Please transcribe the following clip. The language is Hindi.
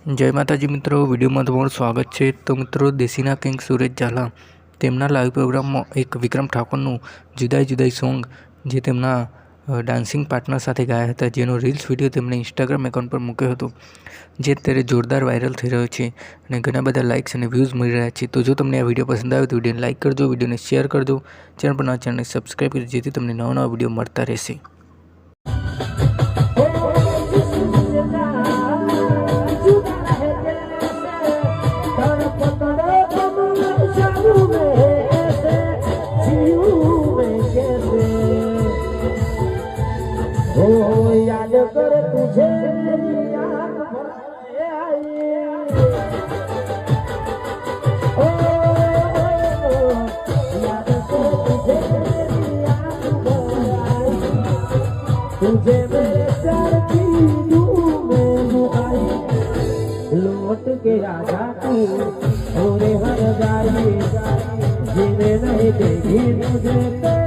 जय माताजी मित्रों, विडियो में तमारुं स्वागत है। तो मित्रों, देसीना किंग सुरेश झाला तेमना लाइव प्रोग्राम में एक विक्रम ठाकुरનું जुदाई जुदाई सॉन्ग जे तेमना डांसिंग पार्टनर साथे गाया था, जेनो रील्स विडियो तेमने इंस्टाग्राम एकाउंट पर मूक्यो हतो, जे अत्यारे जोरदार वायरल थई रह्यो छे अने घणा बधा लाइक्स अने व्यूज मळी रह्या छे। तो जो तमने आ विडियो पसंद आवे तो विडियोने लाइक करजो, विडियोने शेर करजो, चैनल पर नवा चैनलने सब्सक्राइब करजो जेथी तमने नवा नवा विडियो मळता रहेशे। याद कर तुझे याद आई, याद कर तुझे याद आई, तुझे मेरे प्यार की धूम आई, लौट के आजा तू और हर जाए जीने नहीं देगी मुझे।